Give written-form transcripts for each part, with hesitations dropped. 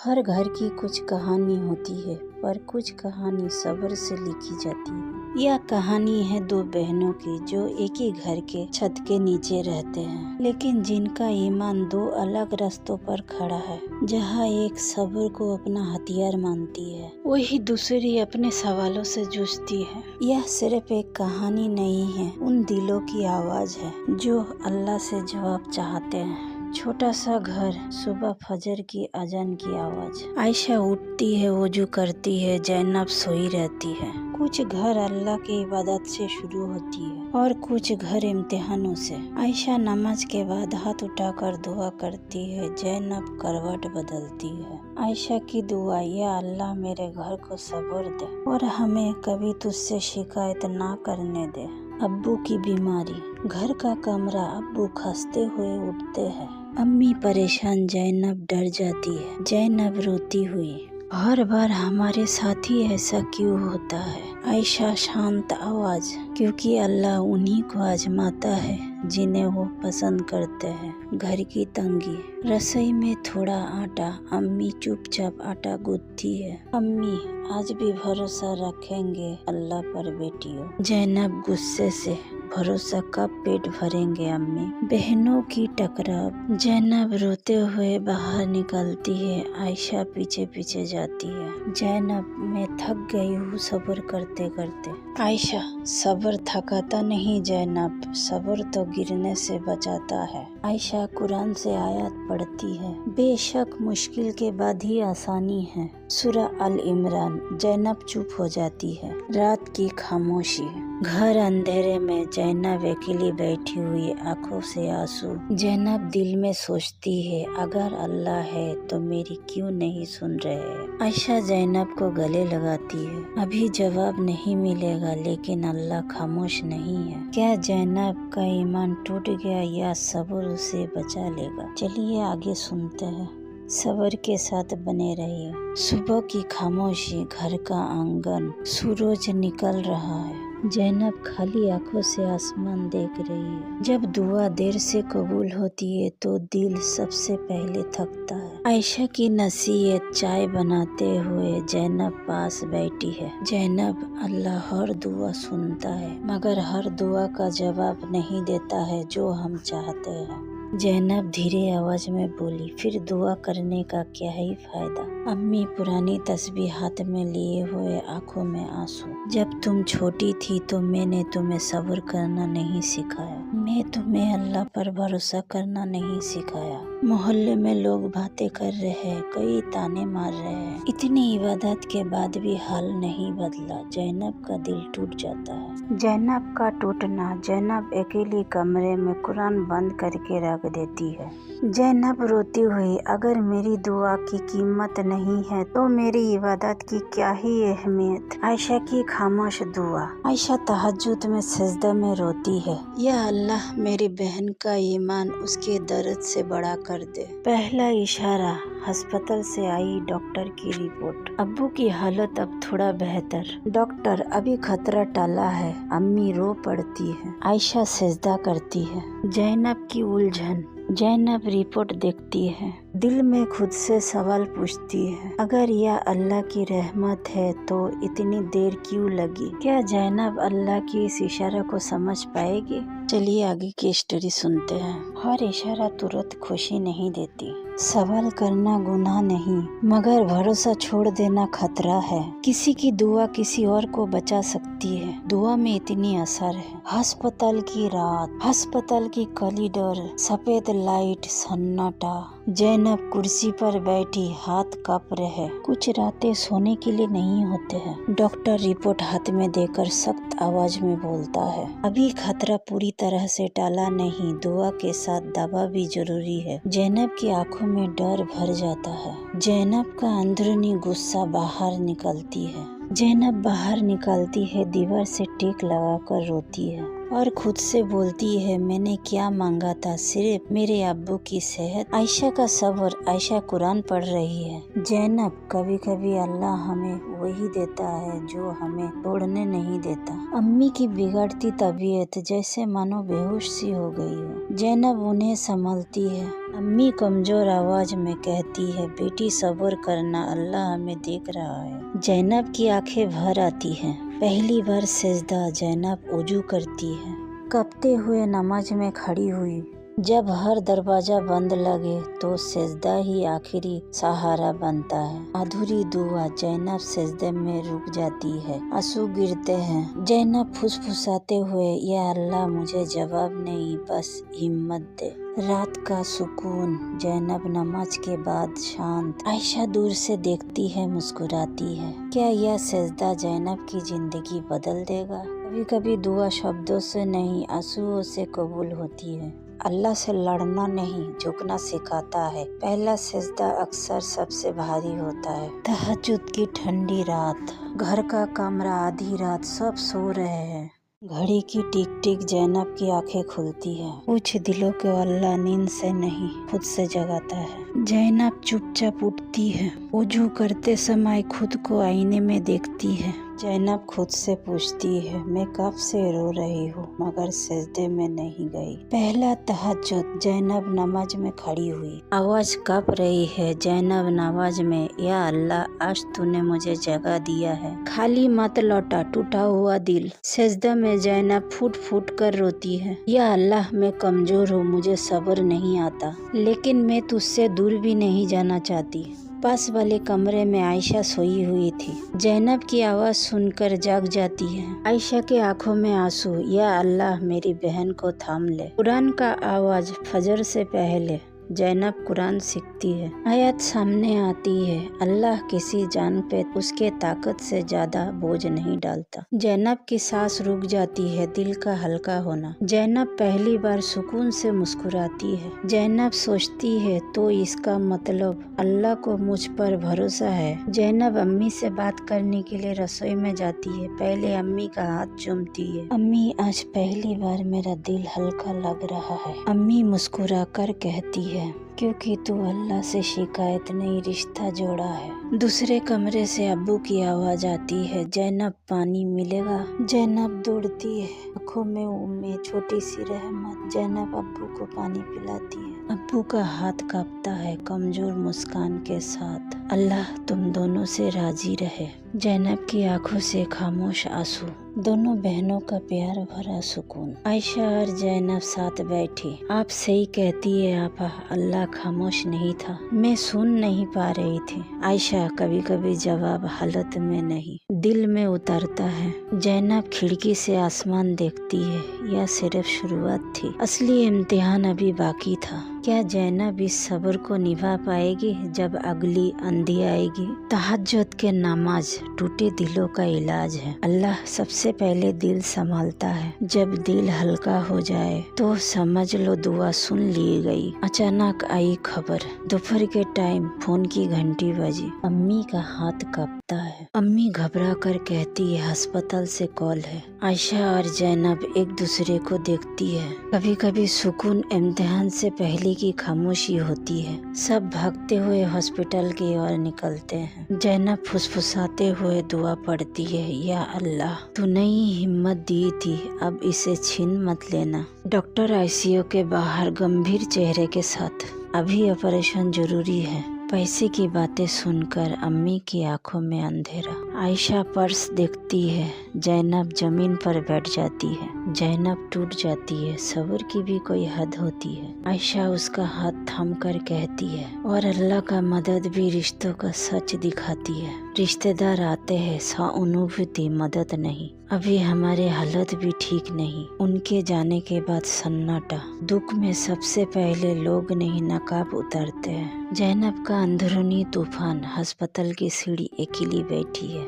हर घर की कुछ कहानी होती है, पर कुछ कहानी सब्र से लिखी जाती है। यह कहानी है दो बहनों की जो एक ही घर के छत के नीचे रहते हैं, लेकिन जिनका ईमान दो अलग रास्तों पर खड़ा है। जहाँ एक सब्र को अपना हथियार मानती है, वही दूसरी अपने सवालों से जूझती है। यह सिर्फ एक कहानी नहीं है, उन दिलों की आवाज है जो अल्लाह से जवाब चाहते हैं। छोटा सा घर, सुबह फजर की अजान की आवाज। आयशा उठती है, वजू करती है, जैनब सोई रहती है। कुछ घर अल्लाह की इबादत से शुरू होती है और कुछ घर इम्तिहानों से। आयशा नमाज के बाद हाथ उठाकर दुआ करती है, जैनब करवट बदलती है। आयशा की दुआ, या अल्लाह मेरे घर को सब्र दे और हमें कभी तुझसे शिकायत ना करने दे। अब्बू की बीमारी। घर का कमरा, अब्बू खसते हुए उठते हैं। अम्मी परेशान, जैनब डर जाती है। जैनब रोती हुई, हर बार हमारे साथ ही ऐसा क्यों होता है। आयशा शांत आवाज, क्योंकि अल्लाह उन्हीं को आजमाता है जिन्हें वो पसंद करते हैं। घर की तंगी। रसोई में थोड़ा आटा, अम्मी चुपचाप आटा गूंथती है। अम्मी, आज भी भरोसा रखेंगे अल्लाह पर बेटियों। जैनब गुस्से से, भरोसा कब पेट भरेंगे अम्मी। बहनों की टकराव। जैनब रोते हुए बाहर निकलती है, आयशा पीछे पीछे जाती है। जैनब, मैं थक गई हूँ सब्र करते करते। आयशा, सब्र थकाता नहीं जैनब, सब्र तो गिरने से बचाता है। आयशा कुरान से आयत पढ़ती है, बेशक मुश्किल के बाद ही आसानी है। सूरह अल इमरान। जैनब चुप हो जाती है। रात की खामोशी। घर अंधेरे में, जैनब अकेली बैठी हुई, आंखों से आंसू। जैनब दिल में सोचती है, अगर अल्लाह है तो मेरी क्यों नहीं सुन रहे। आयशा जैनब को गले लगाती है, अभी जवाब नहीं मिलेगा, लेकिन अल्लाह खामोश नहीं है। क्या जैनब का ईमान टूट गया या सब्र उसे बचा लेगा? चलिए आगे सुनते हैं। सब्र के साथ बने रहिए। सुबह की खामोशी। घर का आंगन, सूरज निकल रहा है। जैनब खाली आंखों से आसमान देख रही है। जब दुआ देर से कबूल होती है तो दिल सबसे पहले थकता है। आयशा की नसीहत। चाय बनाते हुए जैनब पास बैठी है। जैनब, अल्लाह हर दुआ सुनता है, मगर हर दुआ का जवाब नहीं देता है जो हम चाहते हैं। जैनब धीरे आवाज में बोली, फिर दुआ करने का क्या ही फायदा। अम्मी पुरानी तस्बीह हाथ में लिए हुए, आंखों में आंसू। जब तुम छोटी थी तो मैंने तुम्हें सब्र करना नहीं सिखाया, मैं तुम्हें अल्लाह पर भरोसा करना नहीं सिखाया। मोहल्ले में लोग बातें कर रहे हैं, कई ताने मार रहे हैं, इतनी इबादत के बाद भी हाल नहीं बदला। जैनब का दिल टूट जाता है। जैनब का टूटना। जैनब अकेली कमरे में कुरान बंद करके रख देती है। जैनब रोती हुई, अगर मेरी दुआ की कीमत नहीं है तो मेरी इबादत की क्या ही अहमियत। आयशा की खामोश दुआ। आयशा तहज्जुद में सजदा में रोती है, या अल्लाह मेरी बहन का ईमान उसके दर्द से बड़ा कर दे। पहला इशारा। अस्पताल से आई डॉक्टर की रिपोर्ट। अब्बू की हालत अब थोड़ा बेहतर। डॉक्टर, अभी खतरा टला है। अम्मी रो पड़ती है। आयशा सजदा करती है। जैनब की उलझन। जैनब रिपोर्ट देखती है, दिल में खुद से सवाल पूछती है, अगर यह अल्लाह की रहमत है तो इतनी देर क्यों लगी। क्या जैनब अल्लाह की इस इशारा को समझ पाएगी? चलिए आगे की स्टोरी सुनते हैं। हर इशारा तुरंत खुशी नहीं देती। सवाल करना गुनाह नहीं, मगर भरोसा छोड़ देना खतरा है। किसी की दुआ किसी और को बचा सकती है। दुआ में इतनी असर है। अस्पताल की रात। अस्पताल की कॉरिडोर, सफेद लाइट, सन्नाटा। जैनब कुर्सी पर बैठी, हाथ कांप रहे। कुछ रातें सोने के लिए नहीं होते हैं। डॉक्टर रिपोर्ट हाथ में देकर सख्त आवाज में बोलता है, अभी खतरा पूरी तरह से टाला नहीं, दुआ के साथ दवा भी जरूरी है। जैनब की आंखों में डर भर जाता है। जैनब का अंदरूनी गुस्सा बाहर निकलती है। जैनब बाहर निकलती है, दीवार से टेक लगाकर रोती है। और खुद से बोलती है मैंने क्या मांगा था, सिर्फ मेरे अब्बू की सेहत। आयशा का सब्र। आयशा कुरान पढ़ रही है। जैनब, कभी कभी अल्लाह हमें वही देता है जो हमें तोड़ने नहीं देता। अम्मी की बिगड़ती तबीयत जैसे मानो बेहोश सी हो गई हो। जैनब उन्हें संभलती है। अम्मी कमजोर आवाज में कहती है बेटी सब्र करना, अल्लाह हमें देख रहा है। जैनब की आंखें भर आती हैं। पहली बार सजदा। जैनब वुजू करती है, कांपते हुए नमाज में खड़ी हुई। जब हर दरवाजा बंद लगे तो सजदा ही आखिरी सहारा बनता है। अधूरी दुआ। जैनब सजदे में रुक जाती है, आंसू गिरते हैं। जैनब फुसफुसाते हुए या अल्लाह मुझे जवाब नहीं, बस हिम्मत दे। रात का सुकून। जैनब नमाज के बाद शांत। आयशा दूर से देखती है, मुस्कुराती है। क्या यह सजदा जैनब की जिंदगी बदल देगा? कभी कभी दुआ शब्दों से नहीं, आंसुओं से कबूल होती है। अल्लाह से लड़ना नहीं, झुकना सिखाता है। पहला सजदा अक्सर सबसे भारी होता है। तहज्जुद की ठंडी रात। घर का कमरा, आधी रात, सब सो रहे हैं। घड़ी की टिक टिक। जैनब की आंखें खुलती है। कुछ दिलों को अल्लाह नींद से नहीं, खुद से जगाता है। जैनब चुपचाप उठती है। वुजू करते समय खुद को आईने में देखती है। जैनब खुद से पूछती है मैं कब से रो रही हूँ, मगर सजदे में नहीं गई। पहला तहज्जुद। जैनब नमाज में खड़ी हुई, आवाज कांप रही है। जैनब नमाज में या अल्लाह आज तूने मुझे जगा दिया है, खाली मत लौटा टूटा हुआ दिल। सजदा में जैनब फूट फूट कर रोती है, या अल्लाह मैं कमजोर हूँ, मुझे सब्र नहीं आता, लेकिन मैं तुझसे दूर भी नहीं जाना चाहती। पास वाले कमरे में आयशा सोई हुई थी। जैनब की आवाज सुनकर जाग जाती है। आयशा के आंखों में आंसू। या अल्लाह मेरी बहन को थाम ले। कुरान का आवाज। फजर से पहले जैनब कुरान सीखती है। आयत सामने आती है, अल्लाह किसी जान पे उसके ताकत से ज्यादा बोझ नहीं डालता। जैनब की सांस रुक जाती है, दिल का हल्का होना। जैनब पहली बार सुकून से मुस्कुराती है। जैनब सोचती है तो इसका मतलब अल्लाह को मुझ पर भरोसा है। जैनब अम्मी से बात करने के लिए रसोई में जाती है। पहले अम्मी का हाथ चूमती है। अम्मी आज पहली बार मेरा दिल हल्का लग रहा है। अम्मी मुस्कुरा कर कहती है क्योंकि तू अल्लाह से शिकायत नहीं, रिश्ता जोड़ा है। दूसरे कमरे से अब्बू की आवाज आती है, जैनब पानी मिलेगा। जैनब दौड़ती है, आंखों में उम्मीद, छोटी सी रहमत। जैनब अब्बू को पानी पिलाती है। अब्बू का हाथ कांपता है, कमजोर मुस्कान के साथ, अल्लाह तुम दोनों से राजी रहे। जैनब की आंखों से खामोश आंसू। दोनों बहनों का प्यार भरा सुकून। आयशा और जैनब साथ बैठी। आप सही कहती है आपा, अल्लाह खामोश नहीं था, मैं सुन नहीं पा रही थी। आयशा कभी कभी जवाब हालत में नहीं, दिल में उतरता है। जैनब खिड़की से आसमान देखती है, यह सिर्फ शुरुआत थी, असली इम्तिहान अभी बाकी था। क्या जैनब इस सब्र को निभा पाएगी जब अगली आंधी आएगी? तहज्जुद के नमाज टूटे दिलों का इलाज है। अल्लाह सबसे पहले दिल संभालता है। जब दिल हल्का हो जाए तो समझ लो दुआ सुन ली गई। अचानक आई खबर। दोपहर के टाइम फोन की घंटी बजी। अम्मी का हाथ कांपता है। अम्मी घबरा कर कहती है अस्पताल से कॉल है। आयशा और जैनब एक दूसरे को देखती है। कभी कभी सुकून इम्तिहान से पहले की खामोशी होती है। सब भागते हुए हॉस्पिटल की ओर निकलते हैं। जैनब फुसफुसाते हुए दुआ पढ़ती है, या अल्लाह तूने ही हिम्मत दी थी, अब इसे छीन मत लेना। डॉक्टर आईसीयू के बाहर गंभीर चेहरे के साथ, अभी ऑपरेशन जरूरी है। पैसे की बातें सुनकर अम्मी की आंखों में अंधेरा। आयशा पर्स देखती है। जैनब जमीन पर बैठ जाती है। जैनब टूट जाती है। सब्र की भी कोई हद होती है। आयशा उसका हाथ थाम कर कहती है, और अल्लाह का मदद भी रिश्तों का सच दिखाती है। रिश्तेदार आते हैं सहानुभूति, मदद नहीं। अभी हमारे हालत भी ठीक नहीं। उनके जाने के बाद सन्नाटा। दुख में सबसे पहले लोग नहीं, नकाब उतारते हैं। जैनब का अंदरूनी तूफान। अस्पताल की सीढ़ी अकेली बैठी है।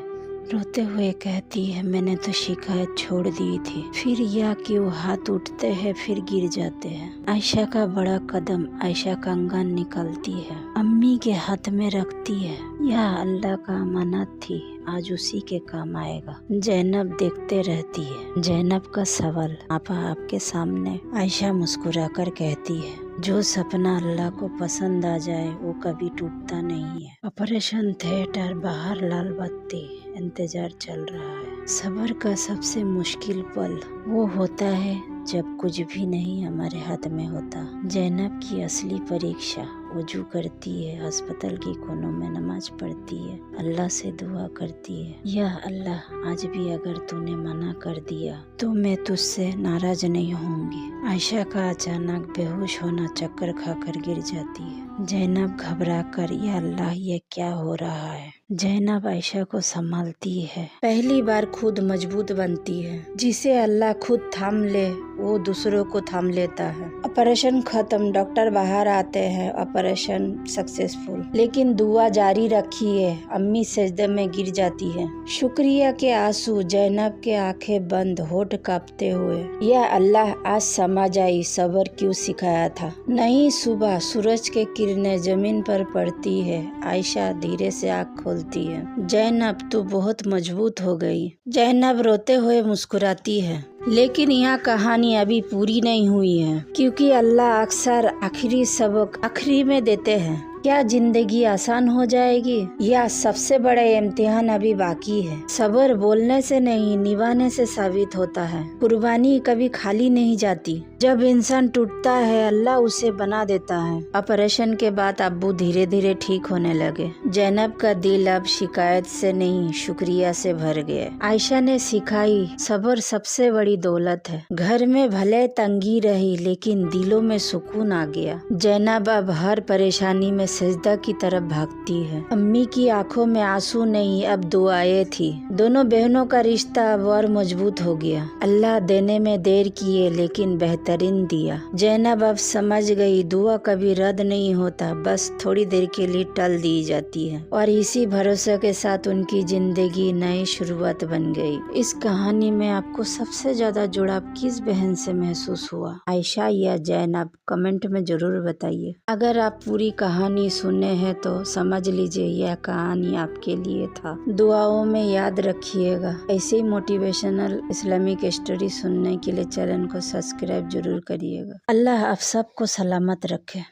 रोते हुए कहती है मैंने तो शिकायत छोड़ दी थी, फिर या कि वो हाथ उठते हैं फिर गिर जाते हैं। आयशा का बड़ा कदम आयशा कंगन निकलती है, अम्मी के हाथ में रखती है। यह अल्लाह का अमानत थी, आज उसी के काम आएगा। जैनब देखते रहती है। जैनब का सवाल आपा आपके सामने। आयशा मुस्कुराकर कहती है जो सपना अल्लाह को पसंद आ जाए वो कभी टूटता नहीं है। ऑपरेशन थिएटर, बाहर लाल बत्ती, इंतजार चल रहा है। सब्र का सबसे मुश्किल पल वो होता है जब कुछ भी नहीं हमारे हाथ में होता। जैनब की असली परीक्षा, वजू करती है, अस्पताल की कोनों में नमाज पढ़ती है, अल्लाह से दुआ करती है, यह अल्लाह आज भी अगर तूने मना कर दिया तो मैं तुझसे नाराज नहीं होंगी। आयशा का अचानक बेहोश होना, चक्कर खाकर गिर जाती है। जैनब घबरा कर या अल्लाह ये क्या हो रहा है। जैनब आयशा को संभालती है। पहली बार खुद मजबूत बनती है। जिसे अल्लाह खुद थाम ले वो दूसरों को थाम लेता है। ऑपरेशन खत्म, डॉक्टर बाहर आते हैं, ऑपरेशन सक्सेसफुल, लेकिन दुआ जारी रखिए। अम्मी सजदे में गिर जाती है। शुक्रिया के आंसू, जैनब के आंखें बंद, होठ कांपते हुए, या अल्लाह आज समझ आई सब्र क्यों सिखाया था। नई सुबह, सूरज के किरणें जमीन पर पड़ती है। आयशा धीरे से आँख खोलती है। जैनब तू बहुत मजबूत हो गई। जैनब रोते हुए मुस्कुराती है। लेकिन यह कहानी अभी पूरी नहीं हुई है, क्योंकि अल्लाह अक्सर आखिरी सबक आखिरी में देते हैं। क्या जिंदगी आसान हो जाएगी या सबसे बड़ा इम्तिहान अभी बाकी है। सब्र बोलने से नहीं निभाने से साबित होता है। कुर्बानी कभी खाली नहीं जाती। जब इंसान टूटता है अल्लाह उसे बना देता है। ऑपरेशन के बाद अब्बू धीरे धीरे ठीक होने लगे। जैनब का दिल अब शिकायत से नहीं शुक्रिया से भर गया। आयशा ने सिखाई सब्र सबसे बड़ी दौलत है। घर में भले तंगी रही लेकिन दिलों में सुकून आ गया। जैनब अब हर परेशानी में सजदा की तरफ भागती है। अम्मी की आंखों में आंसू नहीं अब दुआएं थी। दोनों बहनों का रिश्ता अब और मजबूत हो गया। अल्लाह देने में देर किए लेकिन बेहतरीन दिया। जैनब अब समझ गई दुआ कभी रद्द नहीं होता, बस थोड़ी देर के लिए टल दी जाती है। और इसी भरोसे के साथ उनकी जिंदगी नई शुरुआत बन गई। इस कहानी में आपको सबसे ज्यादा जुड़ाव किस बहन से महसूस हुआ, आयशा या जैनब? कमेंट में जरूर बताइए। अगर आप पूरी कहानी सुने हैं तो समझ लीजिए यह कहानी आपके लिए था। दुआओं में याद रखिएगा। ऐसे ही मोटिवेशनल इस्लामिक स्टोरी सुनने के लिए चैनल को सब्सक्राइब जरूर करिएगा। अल्लाह आप सबको सलामत रखे।